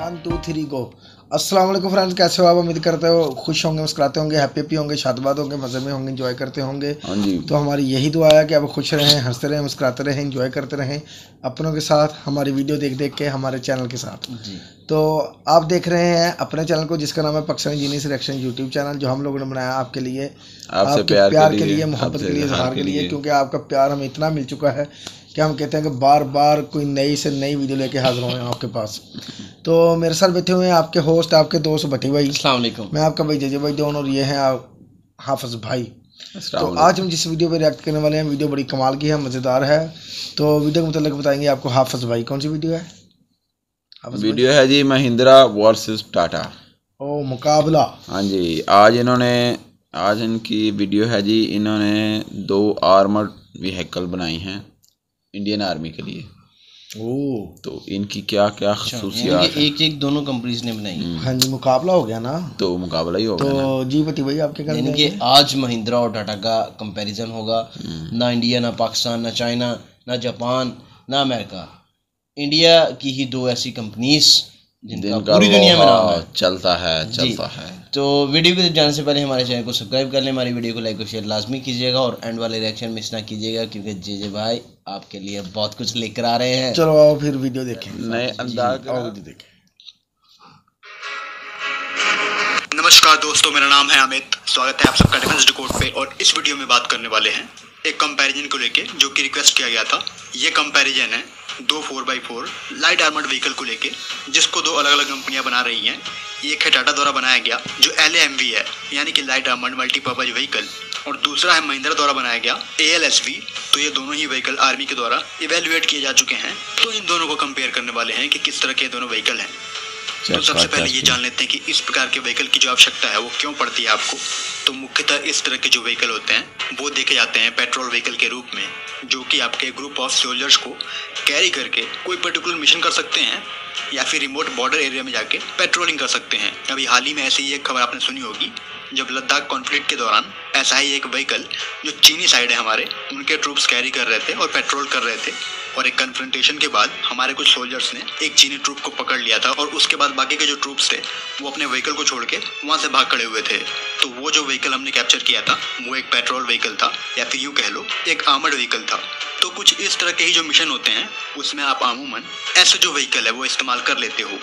1 2 3 गो। अस्सलाम वालेकुम फ्रेंड्स, कैसे हो आप? उम्मीद करते हो खुश होंगे, मुस्कुराते होंगे, हैप्पी होंगे, शादबाद होंगे, मज़े में होंगे, एंजॉय करते होंगे। हाँ जी। तो हमारी यही दुआ है कि आप खुश रहें, हंसते रहें, मुस्कुराते रहें, एंजॉय करते रहें अपनों के साथ, हमारी वीडियो देख देख के, हमारे चैनल के साथ जी। तो आप देख रहे हैं अपने चैनल को जिसका नाम है Pakistani genius reaction YouTube channel, जो हम लोगों ने बनाया आपके लिए, आपसे आपके प्यार के लिए, मोहब्बत के लिए, इजहार के लिए, क्योंकि आपका प्यार हमें इतना मिल चुका है कि हम कहते हैं कि बार बार कोई नई से नई वीडियो लेके हाजिर हों आपके पास। तो मेरे साथ बैठे हुए हैं आपके होस्ट, आपके दोस्त भट्टी भाई, अस्सलाम वालेकुम। मैं आपका भाई जजे भाई दोनों, और ये हैं हाफिज भाई। तो आज हम जिस वीडियो पे रिएक्ट करने वाले हैं, वीडियो बड़ी कमाल की है, मज़ेदार है। तो वीडियो के मतलब बताएंगे आपको हाफिज भाई। कौन सी वीडियो है? वीडियो है जी महिंद्रा वर्सेस टाटा। ओ मुकाबला। हाँ जी। आज इनकी वीडियो है जी। इन्होंने 2 आर्मर्ड व्हीकल बनाई हैं इंडियन आर्मी के लिए। तो इनकी क्या क्या खसूसियात हैं? एक दोनों कंपनीज ने बनाई। हाँ जी, मुकाबला हो गया ना, तो मुकाबला ही होगा तो जी भट्टी भाई आपके कहने यानी कि आज महिंद्रा और टाटा का कंपैरिजन होगा। ना इंडिया, ना पाकिस्तान, ना चाइना, ना जापान, ना अमेरिका। इंडिया की ही 2 ऐसी कंपनीज जिनका पूरी दुनिया में नाम है, चलता है। तो वीडियो को जाने से पहले हमारे चैनल को सब्सक्राइब कर लें, हमारी वीडियो को लाइक और शेयर लाजमी कीजिएगा, और एंड वाले रिएक्शन मिस ना कीजिएगा, क्योंकि जेजे भाई आपके लिए बहुत कुछ लेकर आ रहे हैं। चलो आओ फिर वीडियो देखें, नए अंदाज वीडियो देखें। नमस्कार दोस्तों, मेरा नाम है अमित। स्वागत है आप सबका डिफेंस डिकोड पे। और इस वीडियो में बात करने वाले हैं एक कंपैरिजन को लेके, जो कि रिक्वेस्ट किया गया था। ये कंपैरिजन है 2 4x4 लाइट आर्मर्ड व्हीकल को लेके, जिसको 2 अलग अलग कंपनियां बना रही हैं। एक है टाटा द्वारा बनाया गया जो LAMV है, यानी कि लाइट आर्मर्ड मल्टीपर्पज व्हीकल, और दूसरा है महिंद्रा द्वारा बनाया गया ALSV। तो ये दोनों ही व्हीकल आर्मी के द्वारा इवेल्युएट किए जा चुके हैं। तो इन दोनों को कंपेयर करने वाले हैं कि किस तरह के दोनों व्हीकल हैं। तो सबसे पहले ये जान लेते हैं कि इस प्रकार के व्हीकल की जो आवश्यकता है वो क्यों पड़ती है आपको। तो मुख्यतः इस तरह के जो व्हीकल होते हैं वो देखे जाते हैं पेट्रोल व्हीकल के रूप में, जो कि आपके ग्रुप ऑफ सोल्जर्स को कैरी करके कोई पर्टिकुलर मिशन कर सकते हैं, या फिर रिमोट बॉर्डर एरिया में जाके पेट्रोलिंग कर सकते हैं। अभी हाल ही में ऐसी ही एक खबर आपने सुनी होगी, जब लद्दाख कॉन्फ्लिक्ट के दौरान ऐसा ही एक व्हीकल जो चीनी साइड है हमारे, उनके ट्रूप्स कैरी कर रहे थे और पेट्रोल कर रहे थे, और एक कन्फ्रंटेशन के बाद हमारे कुछ सोल्जर्स ने एक चीनी ट्रूप को पकड़ लिया था, और उसके बाद बाकी के जो ट्रूप्स थे वो अपने व्हीकल को छोड़ के वहाँ से भाग खड़े हुए थे। तो वो जो व्हीकल हमने कैप्चर किया था वो एक पेट्रोल व्हीकल था, या फिर यूँ कह लो एक आर्मर्ड व्हीकल था। तो कुछ इस तरह के ही जो मिशन होते हैं उसमें आप अमूमन ऐसे जो व्हीकल है वो इस्तेमाल कर लेते हो।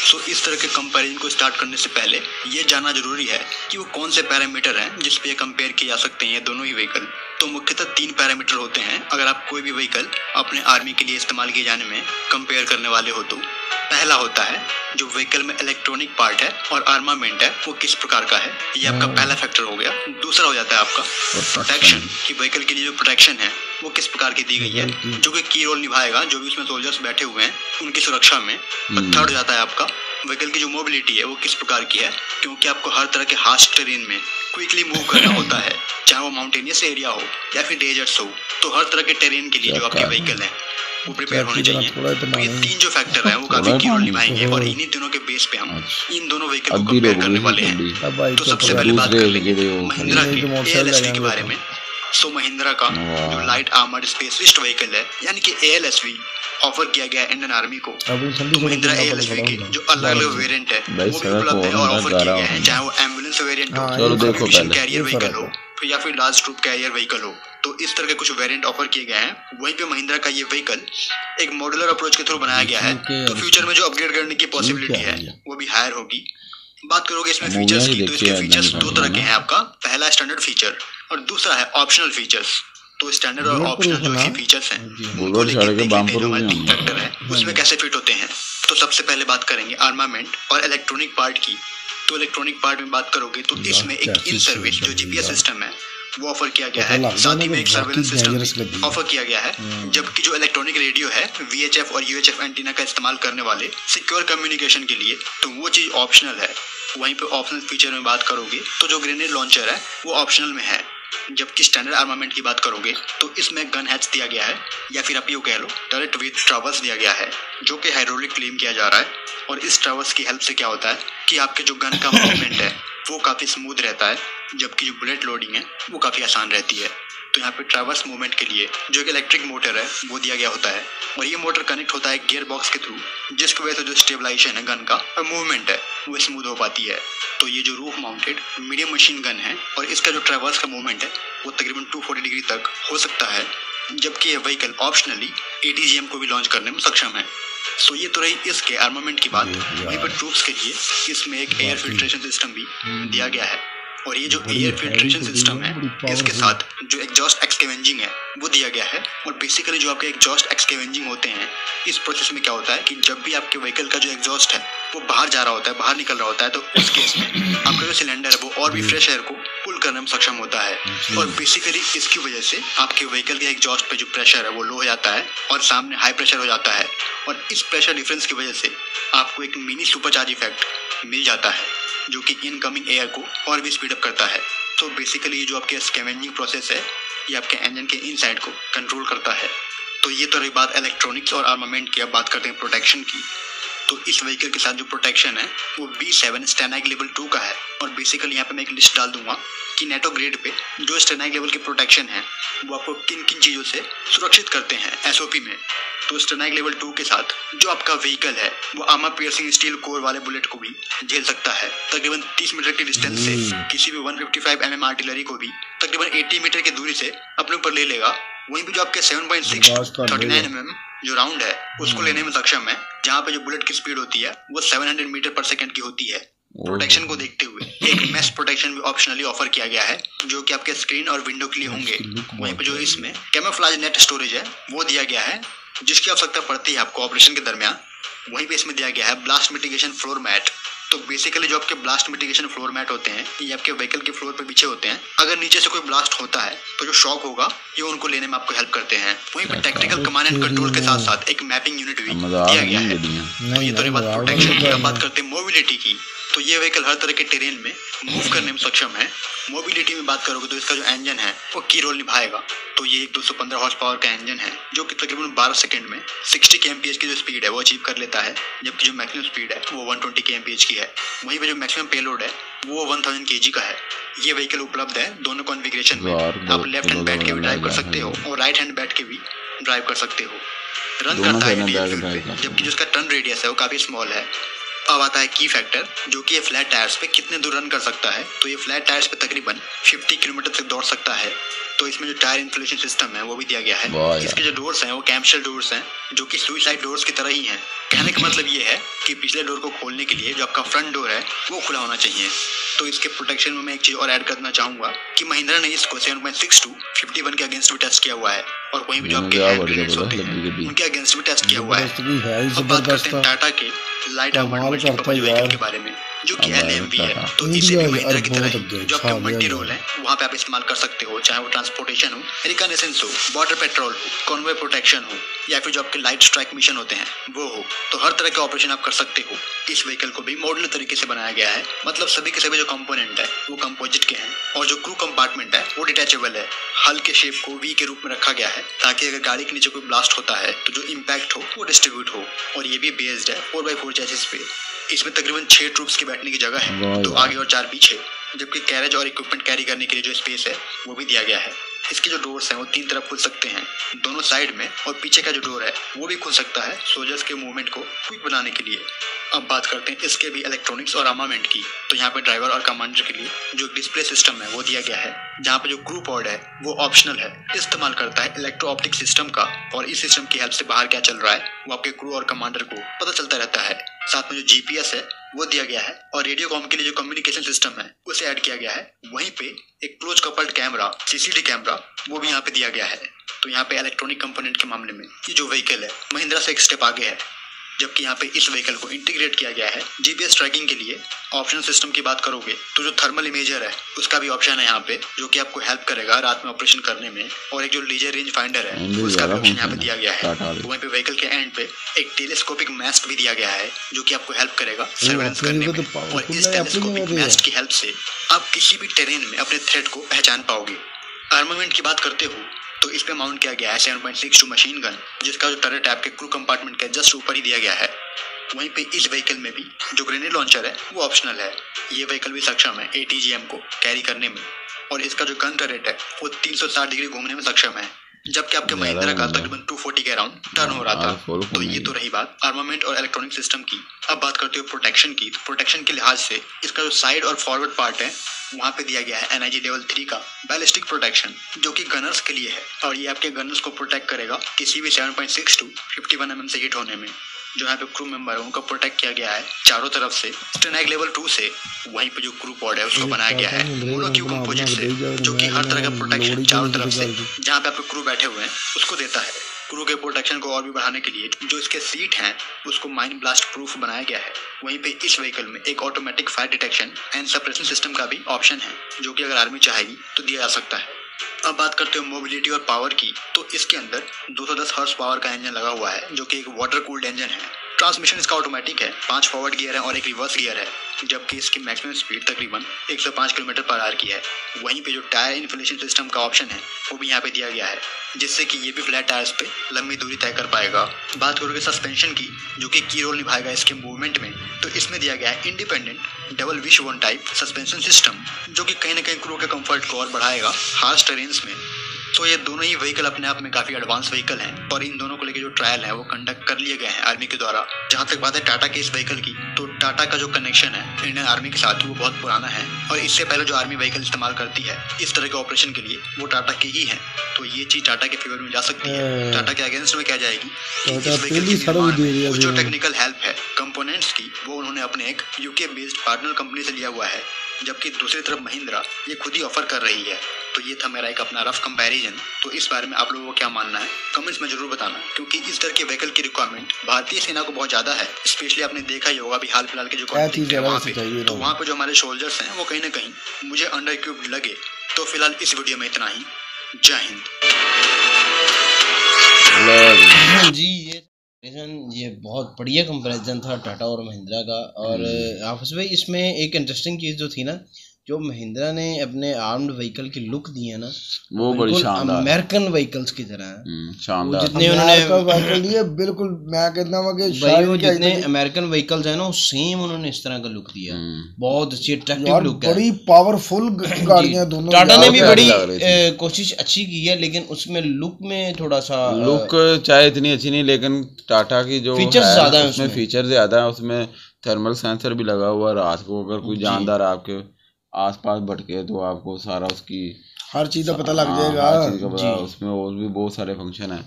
सो इस तरह के कंपैरिजन को स्टार्ट करने से पहले ये जानना जरूरी है कि वो कौन से पैरामीटर हैं जिस पे कंपेयर किए जा सकते हैं ये दोनों ही व्हीकल। तो मुख्यतः 3 पैरामीटर होते हैं अगर आप कोई भी व्हीकल अपने आर्मी के लिए इस्तेमाल किए जाने में कंपेयर करने वाले हो तो। पहला होता है जो व्हीकल में इलेक्ट्रॉनिक पार्ट है और आर्मामेंट है वो किस प्रकार का है, ये आपका पहला फैक्टर हो गया। दूसरा हो जाता है आपका प्रोटेक्शन, कि व्हीकल के लिए जो प्रोटेक्शन है वो किस प्रकार की दी गई है, जो कि की रोल निभाएगा जो भी उसमें सोल्जर्स बैठे हुए हैं उनकी सुरक्षा में। और थर्ड हो जाता है आपका व्हीकल की जो मोबिलिटी है वो किस प्रकार की है, क्योंकि आपको हर तरह के हार्श टेरेन में क्विकली मूव करना होता है, चाहे वो माउंटेनियस एरिया हो या फिर डेजर्ट्स हो। तो हर तरह के टेरेन के लिए जो आपके व्हीकल है वो प्रिपेयर होने चाहिए। तो ये 3 जो फैक्टर है वो काफी की रोल निभाएंगे, और इन्हीं तीनों के बेस पे हम इन दोनों व्हीकल को कंपेयर करने वाले हैं। तो सबसे पहले बात कर लेंगे महिंद्रा के ALSV के बारे में। सो महिंद्रा का जो लाइट आर्मर्ड स्पेशलिस्ट व्हीकल है, यानी कि ALSV, ऑफर किया गया है इंडियन आर्मी को। तो महिंद्रा ALSV के जो अलग अलग वेरिएंट है वो भी उपलब्ध है और ऑफर किए गए हैं, चाहे वो एम्बुलेंस वेरिएंट हो, मिशन कैरियर व्हीकल हो, या फिर लार्ज ट्रूप कैरियर व्हीकल हो। तो इस तरह के कुछ वेरिएंट ऑफर किए गए हैं। वहीं पे महिंद्रा का ये व्हीकल एक मॉड्यूलर अप्रोच के थ्रू बनाया गया है, तो फ्यूचर में जो अपग्रेड करने की पॉसिबिलिटी है वो भी हायर होगी। बात करोगे इसमें फीचर्स की, तो इसके फीचर्स 2 तरह के हैं आपका। पहला स्टैंडर्ड फीचर और दूसरा है ऑप्शनल फीचर्स। तो स्टैंडर्ड और ऑप्शनल जो फीचर्स हैं उनको लेके फैक्टर है उसमें कैसे फिट होते हैं। तो सबसे पहले बात करेंगे आर्मामेंट और इलेक्ट्रॉनिक पार्ट की। तो इलेक्ट्रॉनिक पार्ट में बात करोगे तो इसमें एक इन सर्विस जो GPS सिस्टम है वो ऑफर किया गया है, साथ ही में एक सर्वेलेंस सिस्टम ऑफर किया गया है। जबकि जो इलेक्ट्रॉनिक रेडियो है VHF और UHF एंटीना का इस्तेमाल करने वाले सिक्योर कम्युनिकेशन के लिए, तो वो चीज़ ऑप्शनल है। वहीं पे ऑप्शनल फीचर में बात करोगे तो जो ग्रेनेड लॉन्चर है वो ऑप्शनल में है। जबकि स्टैंडर्ड आर्मामेंट की बात करोगे तो इसमें गन हैच दिया गया है, या फिर आप यूँ कह लो टर्रेट विद ट्रावर्स दिया गया है, जो कि हाइड्रोलिक क्लेम किया जा रहा है। और इस ट्रावर्स की हेल्प से क्या होता है कि आपके जो गन का मूवमेंट है वो काफ़ी स्मूथ रहता है, जबकि जो बुलेट लोडिंग है वो काफ़ी आसान रहती है। तो यहाँ पे ट्रैवर्स मूवमेंट के लिए जो एक इलेक्ट्रिक मोटर है वो दिया गया होता है और ये मोटर कनेक्ट होता है गियर बॉक्स के थ्रू, जिसकी वजह से जो स्टेबलाइजेशन है गन का और मूवमेंट है वो स्मूथ हो पाती है। तो ये जो roof mounted medium machine gun है और इसका जो ट्रैवर्स का मूवमेंट है वो तकरीबन 240 डिग्री तक हो सकता है, जबकि ये व्हीकल ऑप्शनली ATGM को भी लॉन्च करने में सक्षम है। सो ये तो रही इसके आर्मामेंट की बात। वहीं पर ट्रूप्स के लिए इसमें एक एयर फिल्ट्रेशन सिस्टम भी दिया गया है और ये जो एयर फिल्ट्रेशन सिस्टम है इसके साथ जो एग्जॉस्ट एक्सकेवेंजिंग है वो दिया गया है। और बेसिकली जो आपके एग्जॉस्ट एक्सकेवेंजिंग होते हैं इस प्रोसेस में क्या होता है कि जब भी आपके व्हीकल का जो एग्जॉस्ट है वो बाहर जा रहा होता है, बाहर निकल रहा होता है, तो उस केस में आपका जो सिलेंडर है वो और भी फ्रेश एयर को पुल करने में सक्षम होता है। और बेसिकली इसकी वजह से आपके व्हीकल के एग्जॉस्ट पे जो प्रेशर है वो लो हो जाता है और सामने हाई प्रेशर हो जाता है और इस प्रेशर डिफरेंस की वजह से आपको एक मिनी सुपरचार्ज इफेक्ट मिल जाता है जो कि इनकमिंग एयर को और भी स्पीड अप करता है। तो बेसिकली ये जो आपके स्कैवेंजिंग प्रोसेस है ये आपके इंजन के इनसाइड को कंट्रोल करता है। तो ये तो रही बात इलेक्ट्रॉनिक्स और आर्मामेंट की। अब बात करते हैं प्रोटेक्शन की। तो इस व्हीकल के साथ जो प्रोटेक्शन है वो B7 स्टेनाइक लेवल 2 का है और बेसिकली यहाँ पे मैं एक लिस्ट डाल दूंगा कि नेटो ग्रेड पे जो स्टेनाइक लेवल के प्रोटेक्शन है वो आपको किन किन चीज़ों से सुरक्षित करते हैं SOP में। तो स्टेनाइक लेवल 2 के साथ जो आपका व्हीकल है वो आर्मर पियर्सिंग स्टील कोर वाले बुलेट को भी झेल सकता है। तकरीबन 30 मीटर की डिस्टेंस से किसी भी 155 mm आर्टिलरी को भी तकरीबन 80 मीटर की दूरी से अपने ऊपर ले लेगा। वहीं पे जो आपके 7.6 39 mm जो राउंड है उसको लेने में सक्षम है, जहाँ पे जो बुलेट की स्पीड होती है वो 700 मीटर पर सेकंड की होती है। प्रोटेक्शन को देखते हुए एक मेश प्रोटेक्शन भी ऑप्शनली ऑफर किया गया है जो कि आपके स्क्रीन और विंडो के लिए होंगे। वहीं पे जो इसमें कैमोफ्लेज नेट स्टोरेज है वो दिया गया है जिसकी आवश्यकता पड़ती है आपको ऑपरेशन के दरमियान। वहीं पे इसमें दिया गया है ब्लास्ट मिटिगेशन फ्लोर मैट। तो बेसिकली जो आपके ब्लास्ट मिटिगेशन फ्लोर मैट होते हैं ये आपके व्हीकल के फ्लोर पे बिछे होते हैं। अगर नीचे से कोई ब्लास्ट होता है तो जो शॉक होगा ये उनको लेने में आपको हेल्प करते हैं। वहीं पे टेक्निकल कमांड एंड कंट्रोल के साथ साथ एक मैपिंग यूनिट भी दिया गया है। तो ये तो बात प्रोटेक्शन की। अब बात करते हैं मोबिलिटी की। तो ये व्हीकल हर तरह के टेरेन में मूव करने में सक्षम है। मोबिलिटी में बात करोगे तो इसका जो इंजन है वो की रोल निभाएगा। तो ये एक 215 हॉर्स पावर का इंजन है जो कि तकरीबन 12 सेकंड में 60 kmph की जो स्पीड है वो अचीव कर लेता है, जबकि जो मैक्सिमम स्पीड है वो 120 kmph की है। वहीं पे जो मैक्सिमम पेलोड है वो 1000 kg का है। ये व्हीकल उपलब्ध है दोनों कॉन्फ़िगरेशन में। आप लेफ्ट हैंड बैठ के भी ड्राइव कर सकते हो और राइट हैंड बैठ के भी ड्राइव कर सकते हो। रन करता है डीजल फ्यूल पे, जबकि जो इसका टर्न रेडियस है वो काफ़ी स्मॉल है। अब आता है की फैक्टर जो कि ये फ्लैट टायर्स पे कितने दूर रन कर सकता है। तो ये फ्लैट टायर्स पे तकरीबन 50 किलोमीटर तक दौड़ सकता है। तो इसमें जो टायर इन्फ्लेशन सिस्टम है वो भी दिया गया है। इसके जो डोर्स हैं वो कैम्पशेल डोर्स हैं जो कि सुइसाइड डोर्स की तरह ही हैं। कहने का मतलब ये है कि पिछले डोर को खोलने के लिए जो आपका फ्रंट डोर है वो खुला होना चाहिए। तो इसके प्रोटेक्शन में मैं एक चीज़ और ऐड करना चाहूँगा कि महिंद्रा ने इसको 7.62 51 के अगेंस्ट भी टेस्ट किया हुआ है और वहीं भी जो आपके हैंड ग्रेनेड्स होते हैं उनके अगेंस्ट भी टेस्ट किया हुआ है। अब बात करते हैं टाटा के लाइट आर्मर्ड मल्टीपर्पज व्हीकल के बारे में जो कि LMV है। तो इसे भी महिंद्रा की तरह जो आपका मल्टी रोल है वहाँ पे आप इस्तेमाल कर सकते हो, चाहे वो ट्रांसपोर्टेशन हो, रिकॉनेसेंस हो, बॉर्डर पेट्रोल हो, कॉन्वॉय प्रोटेक्शन हो या फिर जो आपके लाइट स्ट्राइक मिशन होते हैं वो हो। तो हर तरह के ऑपरेशन आप कर सकते हो। इस व्हीकल को भी मॉडल तरीके से बनाया गया है, मतलब सभी के सभी जो कंपोनेंट है वो कंपोजिट के हैं और जो क्रू कंपार्टमेंट है वो डिटैचेबल है। हल के शेप को वी के रूप में रखा गया है ताकि अगर गाड़ी के नीचे कोई ब्लास्ट होता है तो जो इम्पैक्ट हो वो डिस्ट्रीब्यूट हो। और ये भी बेस्ड है 4x4 चैसिस पे। इसमें तकरीबन 6 ट्रूप्स की बैठने की जगह है, 2 आगे और 4 पीछे, जबकि कैरेज और इक्विपमेंट कैरी करने के लिए जो स्पेस है वो भी दिया गया है। इसके जो डोर्स हैं वो 3 तरफ खुल सकते हैं, दोनों साइड में, और पीछे का जो डोर है वो भी खुल सकता है सोल्जर्स के मूवमेंट को क्विक बनाने के लिए। अब बात करते हैं इसके भी इलेक्ट्रॉनिक्स और आर्मामेंट की। तो यहाँ पे ड्राइवर और कमांडर के लिए जो डिस्प्ले सिस्टम है वो दिया गया है, जहाँ पे जो क्रू पॉड है वो ऑप्शनल है, इस्तेमाल करता है इलेक्ट्रो ऑप्टिक सिस्टम का, और इस सिस्टम की हेल्प से बाहर क्या चल रहा है वो आपके क्रू और कमांडर को पता चलता रहता है। साथ में जो GPS है वो दिया गया है और रेडियो कॉम के लिए जो कम्युनिकेशन सिस्टम है उसे ऐड किया गया है। वहीं पे एक close coupled camera CCD camera वो भी यहाँ पे दिया गया है। तो यहाँ पे इलेक्ट्रॉनिक कंपोनेंट के मामले में ये जो व्हीकल है महिंद्रा से एक स्टेप आगे है, जबकि यहाँ पे इस व्हीकल को इंटीग्रेट किया गया है GPS ट्रैकिंग के लिए। ऑप्शन सिस्टम की बात करोगे तो जो थर्मल इमेजर है उसका भी ऑप्शन है यहाँ पे, जो कि आपको हेल्प करेगा रात में ऑपरेशन करने में, और एक जो लीजर रेंज फाइंडर है उसका भी ऑप्शन यहाँ पे दिया गया है। वहीं पे व्हीकल के एंड पे एक टेलीस्कोपिक मास्ट भी दिया गया है जो कि आपको हेल्प करेगा सर्वेलेंस करने में, और इस टेलीस्कोपिक मास्ट की हेल्प से आप किसी भी टेरेन में अपने थ्रेट को पहचान पाओगे। आर्मामेंट की बात करते हो तो इस पे माउंट किया गया है 7.62 मशीन गन, जिसका जो टर्रेट है आपके क्रू कंपार्टमेंट के जस्ट ऊपर ही दिया गया है। वहीं पे इस व्हीकल में भी जो ग्रेनेड लॉन्चर है वो ऑप्शनल है। ये व्हीकल भी सक्षम है ATGM को कैरी करने में। और इसका जो गन टरेट है वो 360 डिग्री घूमने में सक्षम है, जबकि आपके महिंद्रा का तकरीबन 240 के अराउंड टर्न हो रहा था। तो ये तो रही बात आर्मामेंट और इलेक्ट्रॉनिक सिस्टम की। अब बात करते हो प्रोटेक्शन की। तो प्रोटेक्शन के लिहाज से इसका जो साइड और फॉरवर्ड पार्ट है वहाँ पे दिया गया है NIG लेवल 3 का बैलिस्टिक प्रोटेक्शन, जो कि गनर्स के लिए है, और ये आपके गनर्स को प्रोटेक्ट करेगा किसी भी 7.6 to 51 mm से हिट होने में। जो यहाँ पे क्रू मेंबर है उनको प्रोटेक्ट किया गया है चारों तरफ से। स्टेनैग लेवल 2 से वहीं पे जो क्रू पॉड है उसको बनाया गया है मोनोक्यू कंपोजिट से, जो कि हर तरह का प्रोटेक्शन चारों तरफ से जहाँ पे आपके क्रू बैठे हुए हैं उसको देता है। क्रू के प्रोटेक्शन को और भी बढ़ाने के लिए जो इसके सीट हैं उसको माइन ब्लास्ट प्रूफ बनाया गया है। वहीं पे इस व्हीकल में एक automatic fire detection and suppression system का भी ऑप्शन है, जो कि अगर आर्मी चाहेगी तो दिया जा सकता है। अब बात करते हो मोबिलिटी और पावर की। तो इसके अंदर 210 हॉर्स पावर का इंजन लगा हुआ है, जो कि एक वाटर कूल्ड इंजन है। ट्रांसमिशन इसका ऑटोमेटिक है, 5 फॉरवर्ड गियर है और एक रिवर्स गियर है, जबकि इसकी मैक्सिमम स्पीड तकरीबन 105 km/h की है। वहीं पे जो टायर इन्फ्लेशन सिस्टम का ऑप्शन है वो भी यहाँ पे दिया गया है, जिससे कि ये भी फ्लैट टायर्स पे लंबी दूरी तय कर पाएगा। बात करोगे सस्पेंशन की, जो कि की रोल निभाएगा इसके मूवमेंट में, तो इसमें दिया गया है independent double wish one type suspension system, जो कि कहीं ना कहीं क्रू के कंफर्ट को और बढ़ाएगा हार्श टेरेन्स में। तो ये दोनों ही व्हीकल अपने आप में काफ़ी एडवांस व्हीकल हैं, और इन दोनों को लेकर जो ट्रायल है वो कंडक्ट कर लिए गए हैं आर्मी के द्वारा। जहाँ तक बात है टाटा के इस व्हीकल की, तो टाटा का जो कनेक्शन है इंडियन आर्मी के साथ वो बहुत पुराना है, और इससे पहले जो आर्मी व्हीकल इस्तेमाल करती है इस तरह के ऑपरेशन के लिए वो टाटा की ही है। तो ये चीज़ टाटा के फेवर में जा सकती है, टाटा के अगेंस्ट में क्या जाएगी कि इस व्हीकल की जो टेक्निकल हेल्प है कंपोनेंट्स की वो उन्होंने अपने एक UK बेस्ड पार्टनर कंपनी से लिया हुआ है, जबकि दूसरी तरफ महिंद्रा ये खुद ही ऑफर कर रही है। तो ये था मेरा एक अपना रफ कंपैरिजन। तो इस बारे में आप लोगों को क्या मानना है कमेंट्स में जरूर बताना, क्योंकि इस तरह के व्हीकल की रिक्वायरमेंट भारतीय सेना को बहुत ज़्यादा है। स्पेशली आपने देखा ही होगा अभी हाल फिलहाल के जो कॉन्फ्लिक्ट है वहाँ पे, तो वहाँ पे जो हमारे सोल्जर्स हैं वो कहीं ना कहीं मुझे अंडर इक्विप्ड लगे। तो फिलहाल इस वीडियो में इतना ही। जय हिंद। जी ये बहुत बढ़िया कंपैरिजन था टाटा और महिंद्रा का। और हाफिज भाई इसमें एक इंटरेस्टिंग चीज़ जो थी ना, जो महिंद्रा ने अपने आर्म्ड व्हीकल की लुक दी है ना, वो बड़ी शानदार अमेरिकन व्हीकल्स की तरह है। शानदार जितने उन्होंने व्हीकल दिए बिल्कुल, मैं कहता हूं कि वो जितने अमेरिकन व्हीकल्स हैं ना सेम उन्होंने इस तरह का लुक दिया। बहुत अच्छी अट्रैक्टिव लुक है, बड़ी पावरफुल गाड़ियां दोनों। टाटा ने भी बड़ी कोशिश अच्छी की है, लेकिन उसमें लुक में थोड़ा सा लुक चाहे इतनी अच्छी नहीं, लेकिन टाटा की जो फीचर्स ज्यादा है, उसमें फीचर ज्यादा है। उसमें थर्मल सेंसर भी लगा हुआ है, रात को अगर कोई जानदार आपके आसपास भटके तो आपको सारा उसकी हर चीज़ का पता लग जाएगा। उसमें और भी बहुत सारे फंक्शन हैं।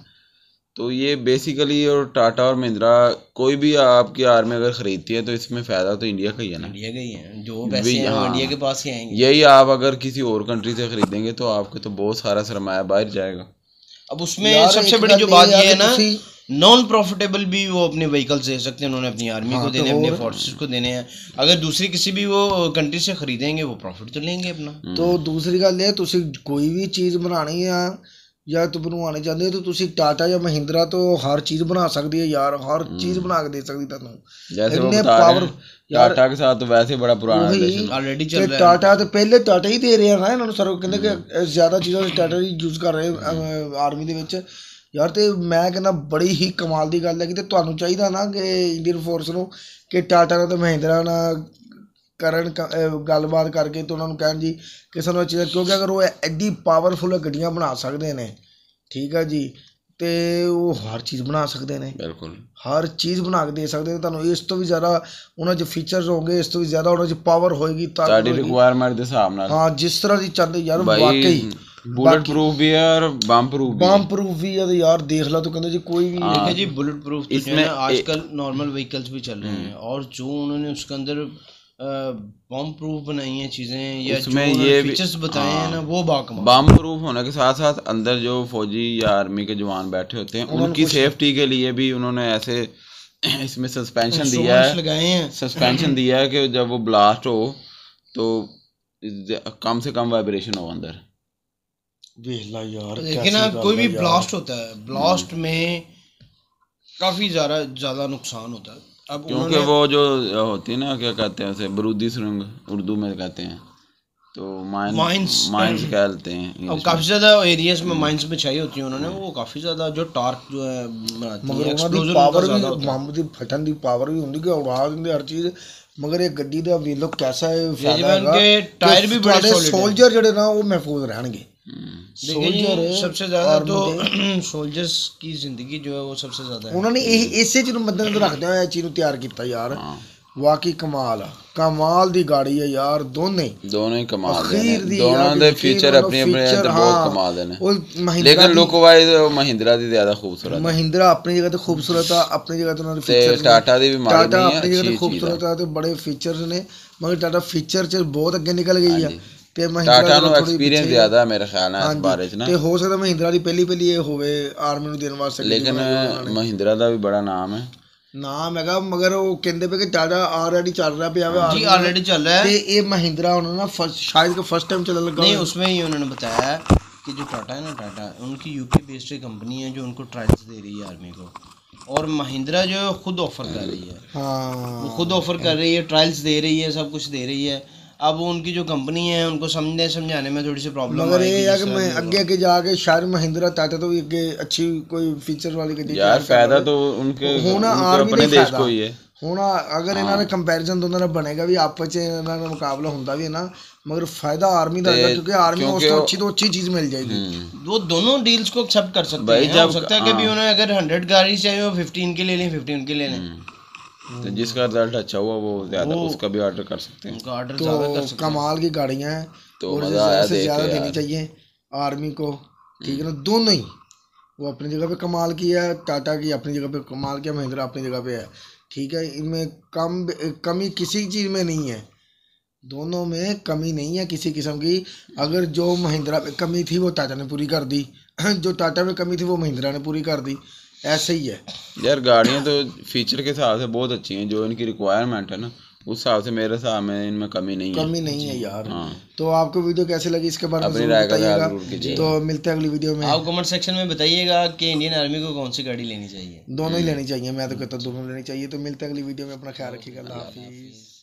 तो ये बेसिकली, और टाटा और महिंद्रा कोई भी आपकी आर्मी अगर खरीदती है तो इसमें फ़ायदा तो इंडिया का ही है ना, इंडिया का ही है। जो पैसे हैं वो इंडिया के पास ही आएंगे। यही आप अगर किसी और कंट्री से खरीदेंगे तो आपके तो बहुत सारा सरमाया बाहर जाएगा। अब उसमें सबसे बड़ी जो बात ये है ना, नॉन प्रॉफिटेबल भी वो अपने व्हीकल्स दे सकते हैं। उन्होंने अपनी आर्मी को देने, अपने फोर्सेस को देने हैं। अगर दूसरी किसी भी वो कंट्री से खरीदेंगे वो प्रॉफिट तो लेंगे अपना। तो दूसरी गल ये, तुसी कोई भी चीज़ बनानी है या तो बनवाने चाहते हो तो तुसी टाटा या महिंद्रा तो हर चीज़ बना सकती है यार, हर चीज़ बना के दे सकती है। जैसे वो बता रहे हैं टाटा के साथ तो वैसे बड़ा पुराना रिलेशन ऑलरेडी चल रहा है। टाटा तो पहले टाटा ही दे रहे हैं ना इन्होंने सर, कहते कि ज़्यादा चीज़ों से टाटा ही यूज़ कर रहे हैं आर्मी ਦੇ ਵਿੱਚ यार। तो मैं कहना बड़ी ही कमाल की गल है कि ਤੁਹਾਨੂੰ ਚਾਹੀਦਾ ना कि इंडियन फोर्स ਨੂੰ कि टाटा ਨਾਲ ਤੇ ਮਹਿੰਦਰਾ ਨਾਲ ਕਰਨ ਗੱਲਬਾਤ ਕਰਕੇ ਤੇ ਉਹਨਾਂ ਨੂੰ ਕਹਿਣ ਜੀ ਕਿ ਸਾਨੂੰ ਚੀਜ਼ਾਂ, ਕਿਉਂਕਿ ਅਗਰ ਉਹ ਐਡੀ ਪਾਵਰਫੁਲ ਗੱਡੀਆਂ ਬਣਾ ਸਕਦੇ ਨੇ, ਠੀਕ ਹੈ ਜੀ, ਤੇ ਉਹ ਹਰ ਚੀਜ਼ ਬਣਾ ਸਕਦੇ ਨੇ, ਬਿਲਕੁਲ ਹਰ ਚੀਜ਼ ਬਣਾ ਕੇ ਦੇ ਸਕਦੇ ਨੇ ਤੁਹਾਨੂੰ। ਇਸ ਤੋਂ ਵੀ ਜ਼ਿਆਦਾ ਉਹਨਾਂ 'ਚ ਫੀਚਰਸ ਹੋਣਗੇ, ਇਸ ਤੋਂ ਵੀ ਜ਼ਿਆਦਾ ਉਹਨਾਂ 'ਚ ਪਾਵਰ ਹੋਏਗੀ ਤੁਹਾਡੀ ਰਿਕੁਆਇਰਮੈਂਟ ਦੇ ਹਿਸਾਬ ਨਾਲ। ਹਾਂ, जिस तरह ਦੀ ਚਾਹੁੰਦੇ यार वाकई बुलेट प्रूफ भी है और बम प्रूफ भी है। तो यार देख लो, तो कहते जी कोई भी देखिए जी बुलेट प्रूफ तो इसमें आजकल नॉर्मल व्हीकल्स भी चल रहे हैं, और जो उन्होंने उसके अंदर बम प्रूफ बनाई हैं चीज़ें या उसमें ये फीचर्स बताए हैं ना, वो बाकमाल। बम प्रूफ होने के साथ साथ अंदर जो फौजी या आर्मी के जवान बैठे होते हैं उनकी सेफ्टी के लिए भी उन्होंने ऐसे इसमें सस्पेंशन दिया है, लगाए हैं, सस्पेंशन दिया है कि जब वो ब्लास्ट हो तो कम से कम वाइब्रेशन हो अंदर। यार लेकिन कोई भी ब्लास्ट होता है, ब्लास्ट में काफ़ी ज़्यादा नुकसान होता है। अब क्योंकि वो जो होती है ना, क्या कहते हैं उसे, बारूदी सुरंग उर्दू में कहते हैं, तो माइंस कहते हैं। अब काफी ज्यादा एरियाज में माइंस बिछाई होती है उन्होंने, वो काफी ज्यादा जो टार्क जो है मगर एक्सप्लोजन पावर भी मामूली दी फटन दी पावर भी होंदी कि उड़ा दिंदे हर चीज। मगर ये गड्डी दा वे लोग कैसा है फायदा है के टायर भी बड़े सॉलिड, सोल्जर जड़े ना वो महफूज रहणगे। सोल्जर सबसे ज्यादा तो सोल्जर्स की जिंदगी जो है वो सबसे ज्यादा है। उन्होंने इसे चीज मद्देनजर रखते हुए चीज तैयार किया यार। वाकई कमाल दी गाड़ी है यार। दोनों ही कमाल दे, दोनों दे फीचर अपने अंदर बहुत कमाल दे। लेकिन लुक वाइज महिंद्रा दी ज्यादा खूबसूरत है। महिंद्रा अपनी जगह ते खूबसूरत है, अपनी जगह ते उन्होंने फीचर। टाटा दी भी माड़ी नहीं है, अपनी जगह ते खूबसूरत है, ते बड़े फीचर्स ने। मगर टाटा फीचर च बहुत अगे निकल गई है ते महिंद्रा नु एक्सपीरियंस ज्यादा है मेरे ख्याल है इस बारे च ना। ते हो सकदा महिंद्रा दी पहली ये होवे आर्मी नु देने वास्ते। लेकिन महिंद्रा दा भी बड़ा नाम है, नाम हैगा। मगर वो कहते पे कि टाटा ऑलरेडी चल रहा है जी, ऑलरेडी चल रहा है। ते ये महिंद्रा उन्होंने ना शायद का फर्स्ट टाइम चलने लगा नहीं। उसमें ही उन्होंने बताया कि जो टाटा है ना, टाटा उनकी यूके बेस्ड कंपनी है जो उनको ट्रायल्स दे रही है आर्मी को, और महिंद्रा जो खुद ऑफर कर रही है। हाँ, वो खुद ऑफर कर रही है, ट्रायल्स दे रही है, सब कुछ दे रही है। अब उनकी जो कंपनी है उनको समझाने में थोड़ी सी प्रॉब्लम मगर ये है कि मैं आगे जाके शायद महिंद्रा टाटा तो आगे अच्छी कोई फीचर वाली गड्डी यार फायदा तो उनके होना अपने देश को ही है होना। अगर इन्होंने कंपैरिजन दोनों का बनेगा भी आपस में मुकाबला होता भी है ना, मगर फायदा आर्मी का है क्योंकि आर्मी को तो अच्छी चीज मिल जाएगी। वो दोनों डील्स को एक्सेप्ट कर सकते हैं। हो सकता है कि भी उन्हें अगर 100 गाड़ी चाहिए वो 15 के ले लें, 15 के ले लें। तो जिसका रिजल्ट अच्छा हुआ वो ज्यादा उसका भी ऑर्डर कर सकते हैं। उनका ऑर्डर ज्यादा कर सकते हैं। कमाल की गाड़ियां हैं तो मजा आया देख के ज्यादा देनी चाहिए आर्मी को, ठीक है ना। दोनों ही वो अपनी जगह पे कमाल की है, टाटा की अपनी जगह पे कमाल किया, महिंद्रा अपनी जगह पे है, ठीक है। इनमें कमी किसी चीज में नहीं है, दोनों में कमी नहीं है किसी किस्म की। अगर जो महिंद्रा में कमी थी वो टाटा ने पूरी कर दी, जो टाटा में कमी थी वो महिंद्रा ने पूरी कर दी, ऐसे ही है यार। गाड़ियाँ तो फीचर के हिसाब से बहुत अच्छी हैं, जो इनकी रिक्वायरमेंट है ना उस हिसाब से मेरे हिसाब में इनमें कमी नहीं है यार। तो आपको वीडियो कैसे लगी इसके बारे में बताइएगा। तो मिलते हैं अगली वीडियो में। आप कमेंट सेक्शन में बताइएगा कि इंडियन आर्मी को कौन सी गाड़ी लेनी चाहिए। दोनों ही लेनी चाहिए, मैं तो कहता हूँ दोनों लेनी चाहिए। तो मिलते हैं अगली वीडियो में, अपना ख्याल रखिएगा। अल्लाह हाफिज़।